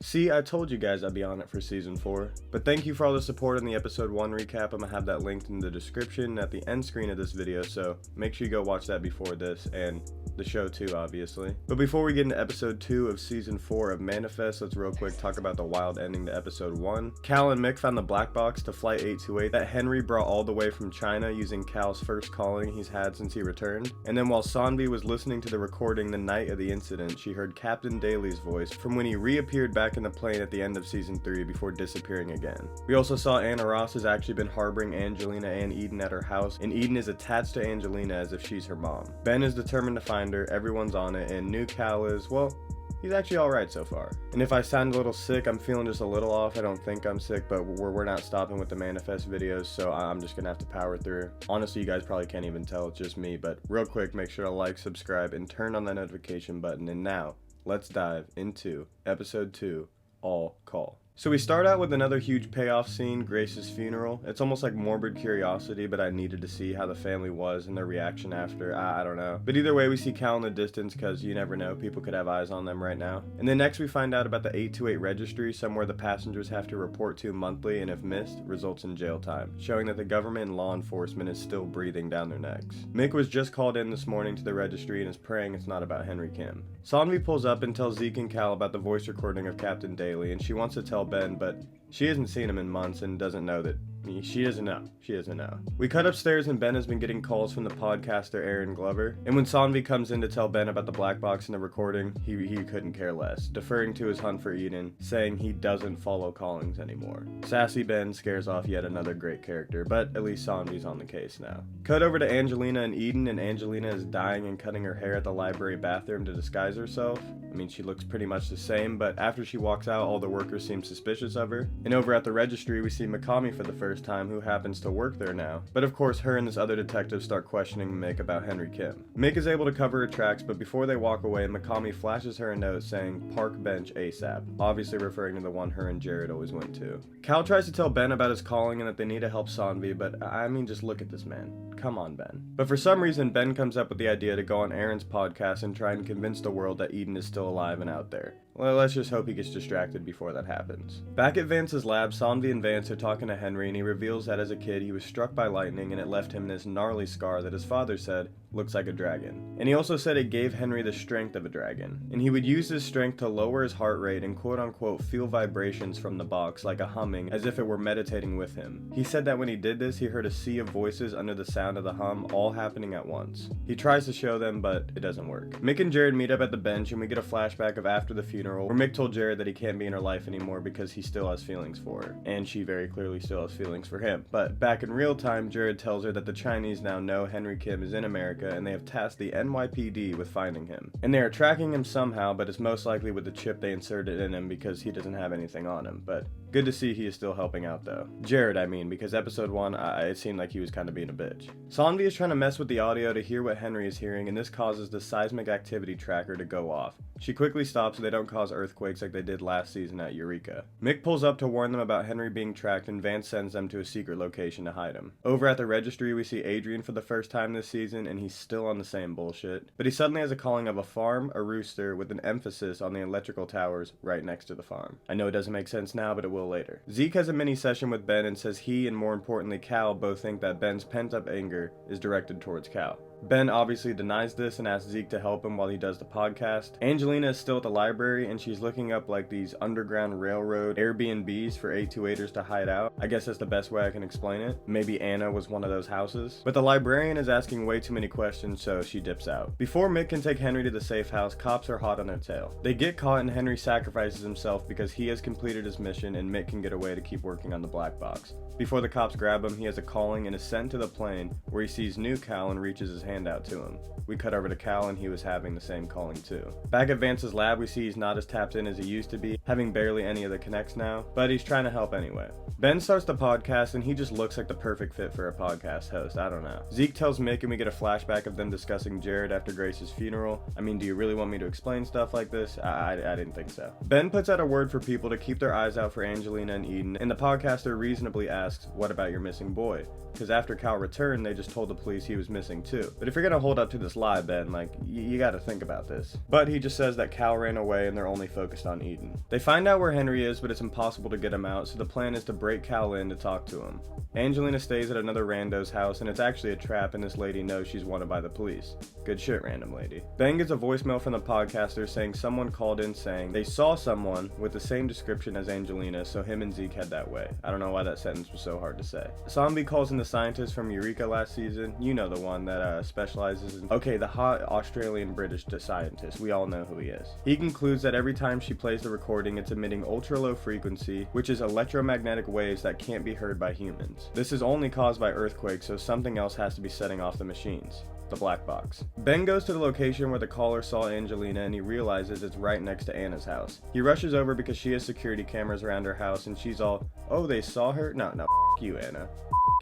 See, I told you guys I'd be on it for season 4. But thank you for all the support on the episode 1 recap. I'm gonna have that linked in the description at the end screen of this video, so make sure you go watch that before this, and the show too, obviously. But before we get into episode 2 of season 4 of Manifest, let's real quick talk about the wild ending to episode 1. Cal and Mick found the black box to flight 828 that Henry brought all the way from China using Cal's first calling he's had since he returned. And then while Sanvi was listening to the recording the night of the incident, she heard Captain Daly's voice from when he reappeared back in the plane at the end of season 3 before disappearing again. We also saw Anna Ross has actually been harboring Angelina and Eden at her house, and Eden is attached to Angelina as if she's her mom. Ben is determined to find her, everyone's on it, and new Cal is, well, he's actually alright so far. And if I sound a little sick, I'm feeling just a little off. I don't think I'm sick, but we're not stopping with the Manifest videos, so I'm just gonna have to power through. Honestly, you guys probably can't even tell, it's just me, but real quick, make sure to like, subscribe, and turn on that notification button. And now, let's dive into episode 2, All Call. So we start out with another huge payoff scene, Grace's funeral. It's almost like morbid curiosity, but I needed to see how the family was and their reaction after. I don't know. But either way, we see Cal in the distance because you never know, people could have eyes on them right now. And then next we find out about the 828 registry, somewhere the passengers have to report to monthly, and if missed, results in jail time, showing that the government and law enforcement is still breathing down their necks. Mick was just called in this morning to the registry and is praying it's not about Henry Kim. Sanvi pulls up and tells Zeke and Cal about the voice recording of Captain Daly, and she wants to tell Ben, but she hasn't seen him in months and doesn't know that. She doesn't know. We cut upstairs and Ben has been getting calls from the podcaster Aaron Glover, and when Sanvi comes in to tell Ben about the black box in the recording, he couldn't care less, deferring to his hunt for Eden, saying he doesn't follow callings anymore. Sassy Ben scares off yet another great character, but at least Sanvi's on the case now. Cut over to Angelina and Eden, and Angelina is dyeing and cutting her hair at the library bathroom to disguise herself. I mean, she looks pretty much the same, but after she walks out, all the workers seem suspicious of her. And over at the registry, we see Makami for the first time, who happens to work there now. But of course, her and this other detective start questioning Mick about Henry Kim. Mick is able to cover her tracks, but before they walk away, Makami flashes her a note saying, "Park bench ASAP," obviously referring to the one her and Jared always went to. Cal tries to tell Ben about his calling and that they need to help Sanvi, but I mean, just look at this man. Come on, Ben. But for some reason, Ben comes up with the idea to go on Aaron's podcast and try and convince the world that Eden is still alive and out there. Well, let's just hope he gets distracted before that happens. Back at Vance's lab, Sanvi and Vance are talking to Henry, and he reveals that as a kid he was struck by lightning and it left him this gnarly scar that his father said looks like a dragon. And he also said it gave Henry the strength of a dragon, and he would use his strength to lower his heart rate and quote-unquote feel vibrations from the box like a humming, as if it were meditating with him. He said that when he did this, he heard a sea of voices under the sound of the hum, all happening at once. He tries to show them, but it doesn't work. Mick and Jared meet up at the bench, and we get a flashback of after the funeral, where Mick told Jared that he can't be in her life anymore because he still has feelings for her, and she very clearly still has feelings for him. But back in real time, Jared tells her that the Chinese now know Henry Kim is in America, and they have tasked the NYPD with finding him. And they are tracking him somehow, but it's most likely with the chip they inserted in him because he doesn't have anything on him. But good to see he is still helping out though. Jared, I mean, because episode 1, it seemed like he was kind of being a bitch. Sanvi is trying to mess with the audio to hear what Henry is hearing, and this causes the seismic activity tracker to go off. She quickly stops so they don't cause earthquakes like they did last season at Eureka. Mick pulls up to warn them about Henry being tracked, and Vance sends them to a secret location to hide him. Over at the registry, we see Adrian for the first time this season, and he's still on the same bullshit. But he suddenly has a calling of a farm, a rooster, with an emphasis on the electrical towers right next to the farm. I know it doesn't make sense now, but it will later. Zeke has a mini session with Ben and says he, and more importantly Cal, both think that Ben's pent-up anger is directed towards Cal. Ben obviously denies this and asks Zeke to help him while he does the podcast. Angelina is still at the library and she's looking up like these underground railroad Airbnbs for 828ers to hide out. I guess that's the best way I can explain it. Maybe Anna was one of those houses. But the librarian is asking way too many questions, so she dips out. Before Mick can take Henry to the safe house, cops are hot on their tail. They get caught and Henry sacrifices himself because he has completed his mission and Mick can get away to keep working on the black box. Before the cops grab him, he has a calling and is sent to the plane where he sees new Cal and reaches his hand out to him. We cut over to Cal and he was having the same calling too. Back at Vance's lab, we see he's not as tapped in as he used to be, having barely any of the connects now, but he's trying to help anyway. Ben starts the podcast and he just looks like the perfect fit for a podcast host. I don't know. Zeke tells Mick and we get a flashback of them discussing Jared after Grace's funeral. I mean, do you really want me to explain stuff like this? I didn't think so. Ben puts out a word for people to keep their eyes out for Angelina and Eden, and the podcaster reasonably asks, "What about your missing boy?" Because after Cal returned, they just told the police he was missing too. But if you're gonna hold up to this lie, Ben, like, you gotta think about this. But he just says that Cal ran away and they're only focused on Eden. They find out where Henry is, but it's impossible to get him out, so the plan is to break Cal in to talk to him. Angelina stays at another rando's house, and it's actually a trap, and this lady knows she's wanted by the police. Good shit, random lady. Ben gets a voicemail from the podcaster saying someone called in saying they saw someone with the same description as Angelina, so him and Zeke head that way. I don't know why that sentence was so hard to say. Zombie calls in the scientist from Eureka last season. You know, the one that specializes in... Okay, the hot Australian-British scientist. We all know who he is. He concludes that every time she plays the recording, it's emitting ultra-low frequency, which is electromagnetic waves that can't be heard by humans. This is only caused by earthquakes, so something else has to be setting off the machines. The black box. Ben goes to the location where the caller saw Angelina and he realizes it's right next to Anna's house. He rushes over because she has security cameras around her house and she's all, oh, they saw her? No, f you, Anna.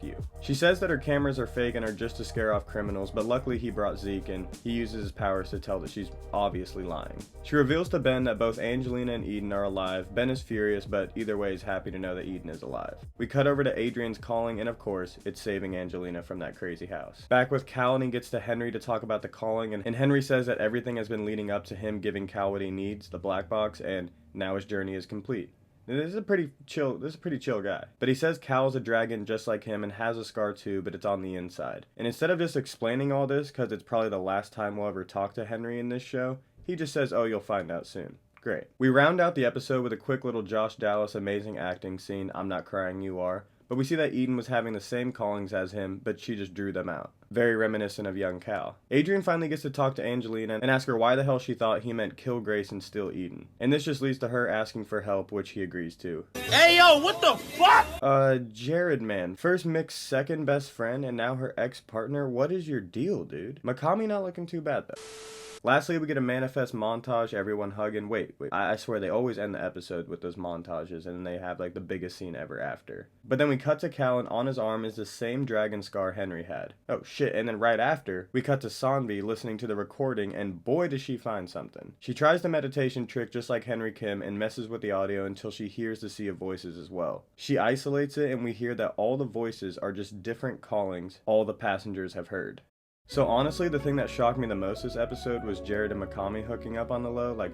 You. She says that her cameras are fake and are just to scare off criminals, but luckily he brought Zeke and he uses his powers to tell that she's obviously lying. She reveals to Ben that both Angelina and Eden are alive. Ben is furious, but either way he's happy to know that Eden is alive. We cut over to Adrian's calling and of course, it's saving Angelina from that crazy house. Back with Cal and he gets to Henry to talk about the calling and Henry says that everything has been leading up to him giving Cal what he needs, the black box, and now his journey is complete. This is a pretty chill guy. But he says Cal's a dragon just like him and has a scar too, but it's on the inside. And instead of just explaining all this, because it's probably the last time we'll ever talk to Henry in this show, he just says, oh, you'll find out soon. Great. We round out the episode with a quick little Josh Dallas amazing acting scene, I'm Not Crying, You Are. But we see that Eden was having the same callings as him, but she just drew them out. Very reminiscent of young Cal. Adrian finally gets to talk to Angelina and ask her why the hell she thought he meant kill Grace and steal Eden. And this just leads to her asking for help, which he agrees to. Hey yo, what the fuck? Jared, man. First Mick's second best friend and now her ex-partner. What is your deal, dude? Makami not looking too bad, though. Lastly, we get a manifest montage, everyone hugging. Wait, I swear they always end the episode with those montages and they have like the biggest scene ever after. But then we cut to Cal and on his arm is the same dragon scar Henry had. Oh shit, and then right after, we cut to Sanvi listening to the recording and boy does she find something. She tries the meditation trick just like Henry Kim and messes with the audio until she hears the sea of voices as well. She isolates it and we hear that all the voices are just different callings all the passengers have heard. So honestly, the thing that shocked me the most this episode was Jared and Makami hooking up on the low. Like,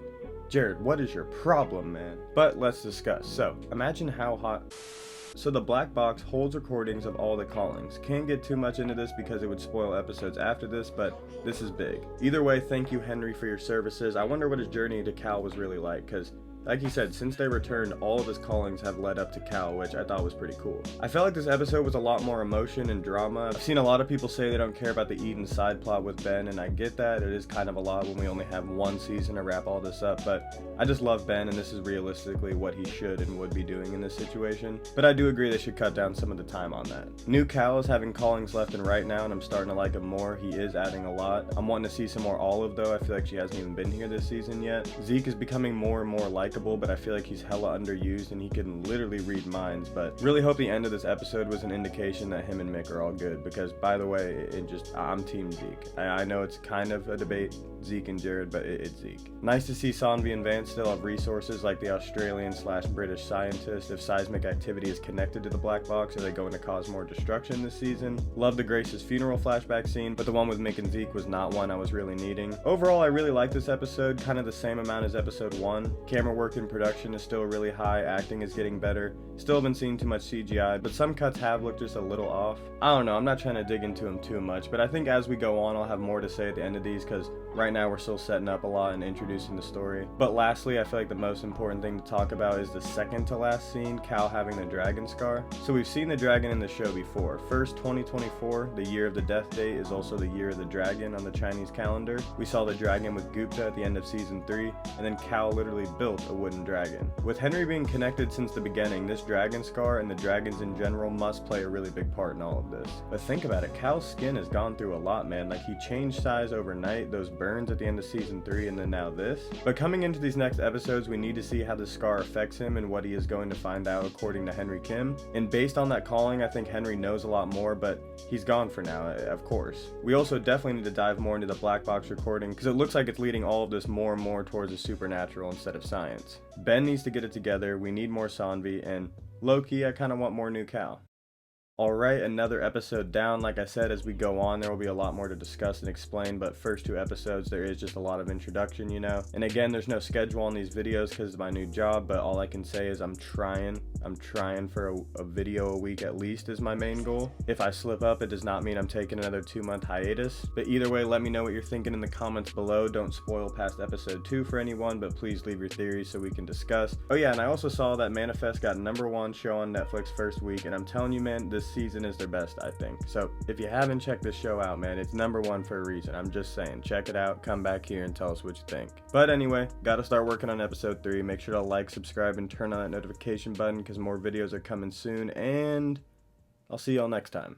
Jared, what is your problem, man? But let's discuss. So, imagine how hot... So the black box holds recordings of all the callings. Can't get too much into this because it would spoil episodes after this, but this is big. Either way, thank you, Henry, for your services. I wonder what his journey to Cal was really like, because... like he said, since they returned, all of his callings have led up to Cal, which I thought was pretty cool. I felt like this episode was a lot more emotion and drama. I've seen a lot of people say they don't care about the Eden side plot with Ben, and I get that. It is kind of a lot when we only have one season to wrap all this up, but I just love Ben, and this is realistically what he should and would be doing in this situation. But I do agree they should cut down some of the time on that. New Cal is having callings left and right now, and I'm starting to like him more. He is adding a lot. I'm wanting to see some more Olive, though. I feel like she hasn't even been here this season yet. Zeke is becoming more and more likable, but I feel like he's hella underused and he can literally read minds. But really hope the end of this episode was an indication that him and Mick are all good, because by the way, I'm team Zeke. I know it's kind of a debate, Zeke and Jared, but it's Zeke. Nice to see Sanvi and Vance still have resources like the Australian/British scientist. If seismic activity is connected to the black box, are they going to cause more destruction this season? Love the Grace's funeral flashback scene, but the one with Mick and Zeke was not one I was really needing. Overall, I really like this episode, kind of the same amount as episode 1. Camera work and production is still really high, acting is getting better. Still haven't seen too much CGI, but some cuts have looked just a little off. I don't know, I'm not trying to dig into them too much, but I think as we go on, I'll have more to say at the end of these, because right now we're still setting up a lot and introducing the story. But lastly, I feel like the most important thing to talk about is the second to last scene, Cal having the dragon scar. So we've seen the dragon in the show before. First, 2024, the year of the death date, is also the year of the dragon on the Chinese calendar. We saw the dragon with Gupta at the end of season 3, and then Cal literally built a wooden dragon. With Henry being connected since the beginning, this dragon scar and the dragons in general must play a really big part in all of this. But think about it, Cal's skin has gone through a lot, man. Like, he changed size overnight, those burns at the end of season 3, and then now this. But coming into these next episodes, we need to see how the scar affects him and what he is going to find out according to Henry Kim. And based on that calling, I think Henry knows a lot more, but he's gone for now, of course. We also definitely need to dive more into the black box recording, because it looks like it's leading all of this more and more towards the supernatural instead of science. Ben needs to get it together, we need more Sanvi, and low-key, I kind of want more new Cal. Alright, another episode down. Like I said, as we go on, there will be a lot more to discuss and explain, but first 2 episodes, there is just a lot of introduction, you know? And again, there's no schedule on these videos because of my new job, but all I can say is I'm trying for a video a week at least is my main goal. If I slip up, it does not mean I'm taking another 2-month hiatus. But either way, let me know what you're thinking in the comments below. Don't spoil past episode 2 for anyone, but please leave your theories so we can discuss. Oh yeah, and I also saw that Manifest got #1 show on Netflix first week, and I'm telling you, man, this season is their best, I think. So if you haven't checked this show out, man, it's #1 for a reason. I'm just saying, check it out, come back here and tell us what you think. But anyway, gotta start working on episode 3. Make sure to like, subscribe, and turn on that notification button because more videos are coming soon, and I'll see y'all next time.